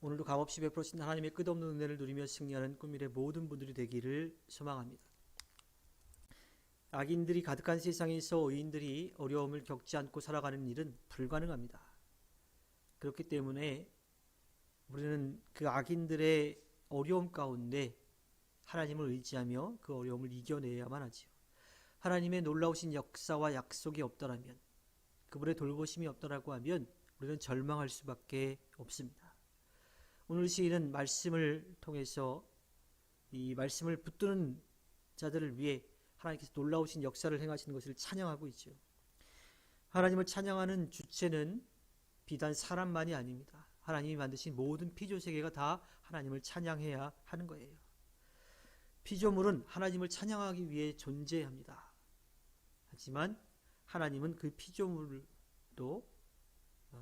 오늘도 값없이 베풀어진 하나님의 끝없는 은혜를 누리며 승리하는 꿈일의 모든 분들이 되기를 소망합니다. 악인들이 가득한 세상에서 의인들이 어려움을 겪지 않고 살아가는 일은 불가능합니다. 그렇기 때문에 우리는 그 악인들의 어려움 가운데 하나님을 의지하며 그 어려움을 이겨내야만 하지요. 하나님의 놀라우신 역사와 약속이 없더라면, 그분의 돌보심이 없더라고 하면 우리는 절망할 수밖에 없습니다. 오늘 시인은 말씀을 통해서 이 말씀을 붙드는 자들을 위해 하나님께서 놀라우신 역사를 행하시는 것을 찬양하고 있죠. 하나님을 찬양하는 주체는 비단 사람만이 아닙니다. 하나님이 만드신 모든 피조세계가 다 하나님을 찬양해야 하는 거예요. 피조물은 하나님을 찬양하기 위해 존재합니다. 하지만 하나님은 그 피조물도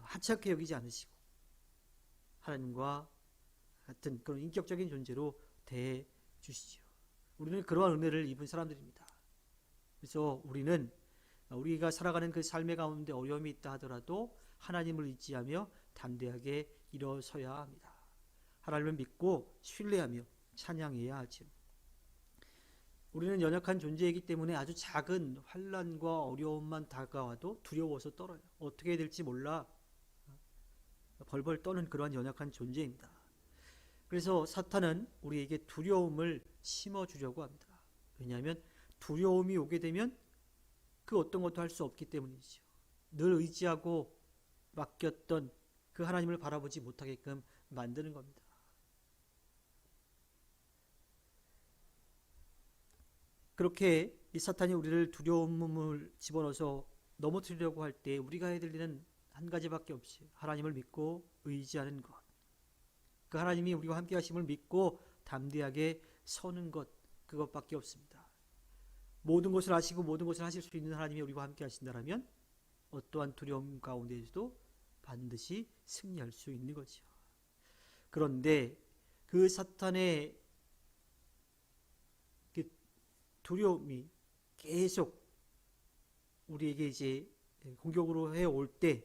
하찮게 여기지 않으시고 하나님과 같은 그런 인격적인 존재로 대해 주시죠. 우리는 그러한 은혜를 입은 사람들입니다. 그래서 우리가 살아가는 그 삶의 가운데 어려움이 있다 하더라도 하나님을 의지하며 담대하게 일어서야 합니다. 하나님을 믿고 신뢰하며 찬양해야 하죠. 우리는 연약한 존재이기 때문에 아주 작은 환난과 어려움만 다가와도 두려워서 떨어요. 어떻게 될지 몰라 벌벌 떠는 그러한 연약한 존재입니다. 그래서 사탄은 우리에게 두려움을 심어주려고 합니다. 왜냐하면 두려움이 오게 되면 그 어떤 것도 할 수 없기 때문이죠. 늘 의지하고 맡겼던 그 하나님을 바라보지 못하게끔 만드는 겁니다. 그렇게 이 사탄이 우리를 두려움을 집어넣어서 넘어뜨리려고 할 때 우리가 해야 될 일은 한 가지밖에 없이 하나님을 믿고 의지하는 것. 그 하나님이 우리와 함께 하심을 믿고 담대하게 서는 것, 그것밖에 없습니다. 모든 것을 아시고 모든 것을 하실 수 있는 하나님이 우리와 함께 하신다면 어떠한 두려움 가운데에서도 반드시 승리할 수 있는 거죠. 그런데 그 사탄의 두려움이 계속 우리에게 이제 공격으로 해올 때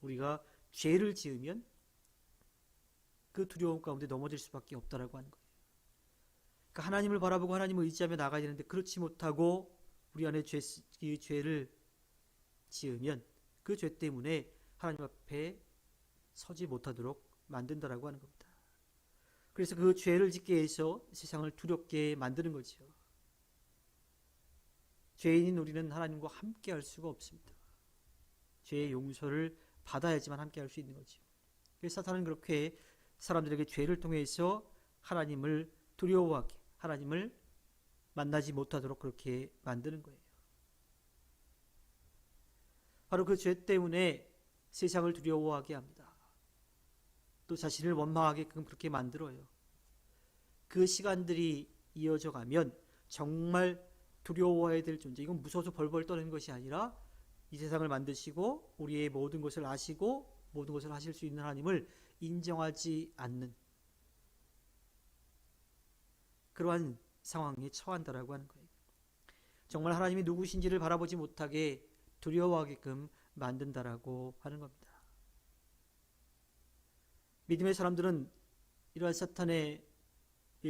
우리가 죄를 지으면 그 두려움 가운데 넘어질 수밖에 없다라고 하는 거예요. 그러니까 하나님을 바라보고 하나님을 의지하며 나가야 되는데 그렇지 못하고 우리 안에 죄를 지으면 그 죄 때문에 하나님 앞에 서지 못하도록 만든다라고 하는 겁니다. 그래서 그 죄를 짓게 해서 세상을 두렵게 만드는 거죠. 죄인인 우리는 하나님과 함께 할 수가 없습니다. 죄의 용서를 받아야지만 함께 할 수 있는 거죠. 그래서 사탄은 그렇게 사람들에게 죄를 통해서 하나님을 두려워하게, 하나님을 만나지 못하도록 그렇게 만드는 거예요. 바로 그 죄 때문에 세상을 두려워하게 합니다. 또 자신을 원망하게끔 그렇게 만들어요. 그 시간들이 이어져 가면 정말 두려워해야 될 존재, 이건 무서워서 벌벌 떠는 것이 아니라 이 세상을 만드시고 우리의 모든 것을 아시고 모든 것을 하실 수 있는 하나님을 인정하지 않는 그러한 상황에 처한다라고 하는 거예요. 정말 하나님이 누구신지를 바라보지 못하게 두려워하게끔 만든다라고 하는 겁니다. 믿음의 사람들은 이러한 사탄의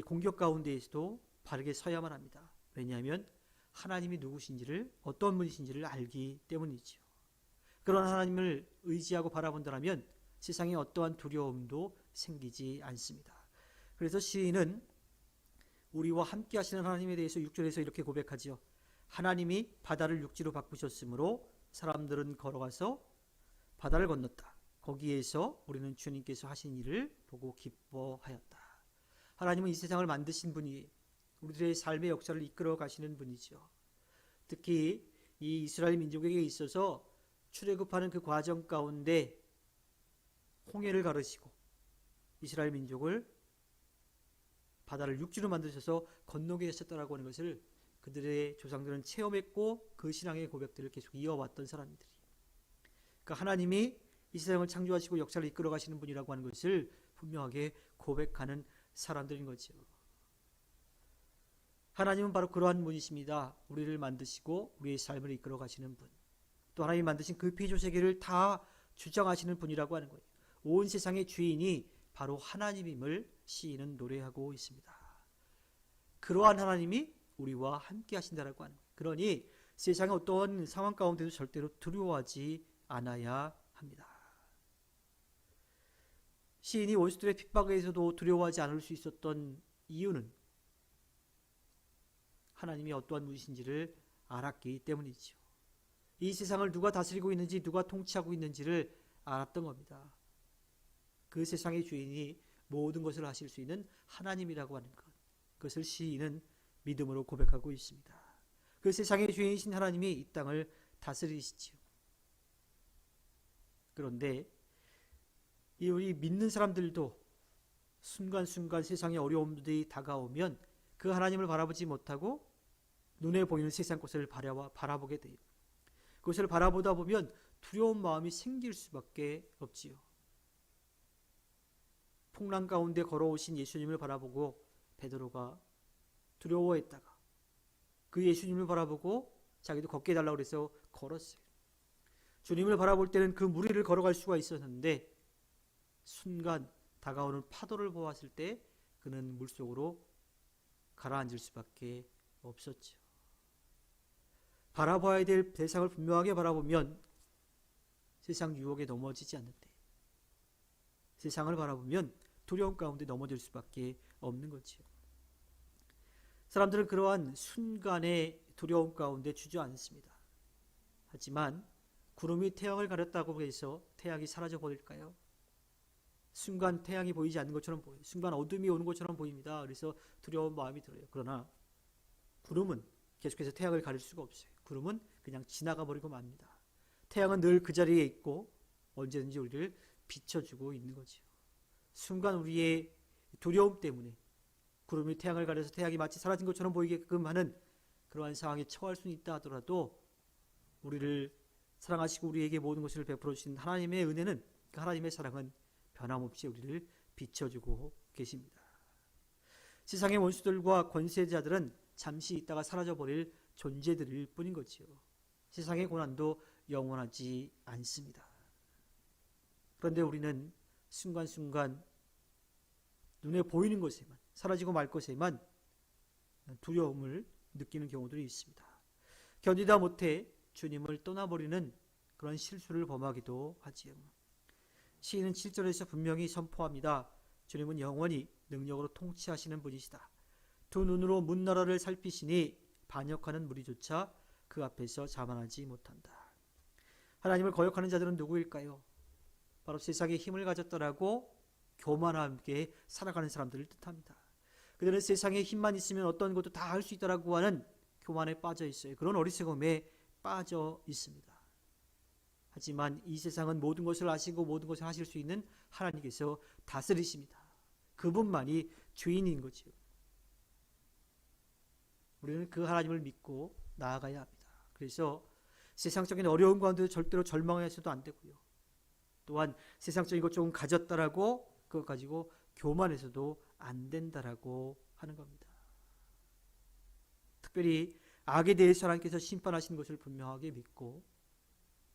공격 가운데에서도 바르게 서야만 합니다. 왜냐하면 하나님이 누구신지를, 어떤 분이신지를 알기 때문이죠. 그런 하나님을 의지하고 바라본다면 세상에 어떠한 두려움도 생기지 않습니다. 그래서 시인은 우리와 함께 하시는 하나님에 대해서 6절에서 이렇게 고백하지요. 하나님이 바다를 육지로 바꾸셨으므로 사람들은 걸어가서 바다를 건넜다. 거기에서 우리는 주님께서 하신 일을 보고 기뻐하였다. 하나님은 이 세상을 만드신 분이 우리들의 삶의 역사를 이끌어 가시는 분이죠. 특히 이 이스라엘 민족에게 있어서 출애굽하는 그 과정 가운데 홍해를 가르시고 이스라엘 민족을 바다를 육지로 만드셔서 건너게 하셨다라고 하는 것을 그들의 조상들은 체험했고 그 신앙의 고백들을 계속 이어왔던 사람들이. 그러니까 하나님이 이 세상을 창조하시고 역사를 이끌어 가시는 분이라고 하는 것을 분명하게 고백하는 사람들인 거죠. 하나님은 바로 그러한 분이십니다. 우리를 만드시고 우리의 삶을 이끌어 가시는 분. 또 하나님이 만드신 그 피조 세계를 다 주장하시는 분이라고 하는 거예요. 온 세상의 주인이 바로 하나님임을 시인은 노래하고 있습니다. 그러한 하나님이 우리와 함께 하신다라고 하는 거예요. 그러니 세상의 어떤 상황 가운데도 절대로 두려워하지 않아야 합니다. 시인이 원수들의 핍박에서도 두려워하지 않을 수 있었던 이유는 하나님이 어떠한 분이신지를 알았기 때문이죠. 이 세상을 누가 다스리고 있는지, 누가 통치하고 있는지를 알았던 겁니다. 그 세상의 주인이 모든 것을 하실 수 있는 하나님이라고 하는 것, 그것을 시인은 믿음으로 고백하고 있습니다. 그 세상의 주인이신 하나님이 이 땅을 다스리시지요. 그런데 이 우리 믿는 사람들도 순간순간 세상의 어려움들이 다가오면 그 하나님을 바라보지 못하고 눈에 보이는 세상 것을 바라보게 돼요. 그것을 바라보다 보면 두려운 마음이 생길 수밖에 없지요. 풍랑 가운데 걸어오신 예수님을 바라보고 베드로가 두려워했다가 그 예수님을 바라보고 자기도 걷게 해달라고 그래서 걸었어요. 주님을 바라볼 때는 그 무리를 걸어갈 수가 있었는데 순간 다가오는 파도를 보았을 때 그는 물속으로 가라앉을 수밖에 없었죠. 바라봐야 될 대상을 분명하게 바라보면 세상 유혹에 넘어지지 않는데 세상을 바라보면 두려움 가운데 넘어질 수밖에 없는 거지요. 사람들은 그러한 순간의 두려움 가운데 주저앉습니다. 하지만 구름이 태양을 가렸다고 해서 태양이 사라져 버릴까요? 순간 태양이 보이지 않는 것처럼 보여요. 순간 어둠이 오는 것처럼 보입니다. 그래서 두려운 마음이 들어요. 그러나 구름은 계속해서 태양을 가릴 수가 없어요. 구름은 그냥 지나가 버리고 맙니다. 태양은 늘 그 자리에 있고 언제든지 우리를 비춰주고 있는 거죠. 순간 우리의 두려움 때문에 구름이 태양을 가려서 태양이 마치 사라진 것처럼 보이게끔 하는 그러한 상황에 처할 수는 있다 하더라도 우리를 사랑하시고 우리에게 모든 것을 베풀어 주신 하나님의 은혜는, 그 하나님의 사랑은 변함없이 우리를 비춰주고 계십니다. 세상의 원수들과 권세자들은 잠시 있다가 사라져버릴 존재들일 뿐인 거지요. 세상의 고난도 영원하지 않습니다. 그런데 우리는 순간순간 눈에 보이는 것에만, 사라지고 말 것에만 두려움을 느끼는 경우들이 있습니다. 견디다 못해 주님을 떠나버리는 그런 실수를 범하기도 하지요. 시인은 7절에서 분명히 선포합니다. 주님은 영원히 능력으로 통치하시는 분이시다. 두 눈으로 문나라를 살피시니 반역하는 무리조차 그 앞에서 자만하지 못한다. 하나님을 거역하는 자들은 누구일까요? 바로 세상에 힘을 가졌다라고 교만하게 살아가는 사람들을 뜻합니다. 그들은 세상에 힘만 있으면 어떤 것도 다 할 수 있다라고 하는 교만에 빠져 있어요. 그런 어리석음에 빠져 있습니다. 하지만 이 세상은 모든 것을 아시고 모든 것을 하실 수 있는 하나님께서 다스리십니다. 그분만이 주인인 거죠. 우리는 그 하나님을 믿고 나아가야 합니다. 그래서 세상적인 어려움 가운데 절대로 절망해서도 안 되고요. 또한 세상적인 것 조금 가졌다라고 그것 가지고 교만해서도 안 된다라고 하는 겁니다. 특별히 악에 대해서 하나님께서 심판하시는 것을 분명하게 믿고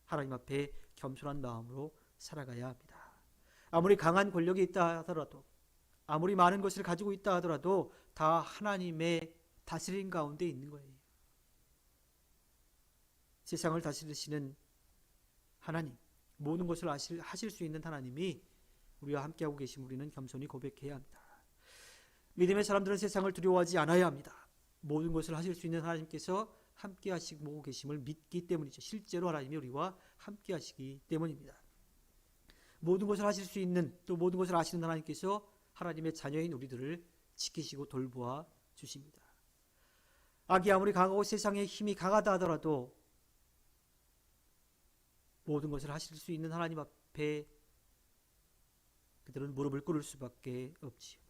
하나님 앞에 겸손한 마음으로 살아가야 합니다. 아무리 강한 권력이 있다 하더라도, 아무리 많은 것을 가지고 있다 하더라도 다 하나님의 다스림 가운데 있는 거예요. 세상을 다스리시는 하나님, 모든 것을 하실 수 있는 하나님이 우리와 함께하고 계신 우리는 겸손히 고백해야 합니다. 믿음의 사람들은 세상을 두려워하지 않아야 합니다. 모든 것을 하실 수 있는 하나님께서 함께 하시고 계심을 믿기 때문이죠. 실제로 하나님이 우리와 함께 하시기 때문입니다. 모든 것을 하실 수 있는, 또 모든 것을 아시는 하나님께서 하나님의 자녀인 우리들을 지키시고 돌보아 주십니다. 악이 아무리 강하고 세상의 힘이 강하다 하더라도 모든 것을 하실 수 있는 하나님 앞에 그들은 무릎을 꿇을 수밖에 없지요.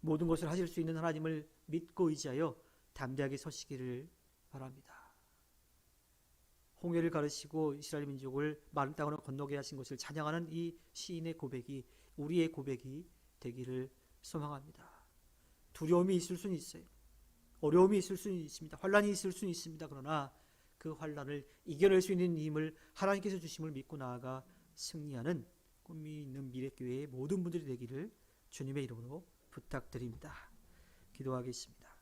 모든 것을 하실 수 있는 하나님을 믿고 의지하여 담대하게 서시기를 바랍니다. 홍해를 가르시고 이스라엘 민족을 마른 땅으로 건너게 하신 것을 찬양하는 이 시인의 고백이 우리의 고백이 되기를 소망합니다. 두려움이 있을 수는 있어요. 어려움이 있을 수는 있습니다. 환난이 있을 수는 있습니다. 그러나 그 환난을 이겨낼 수 있는 힘을 하나님께서 주심을 믿고 나아가 승리하는 꿈이 있는 미래교회의 모든 분들이 되기를 주님의 이름으로 부탁드립니다. 기도하겠습니다.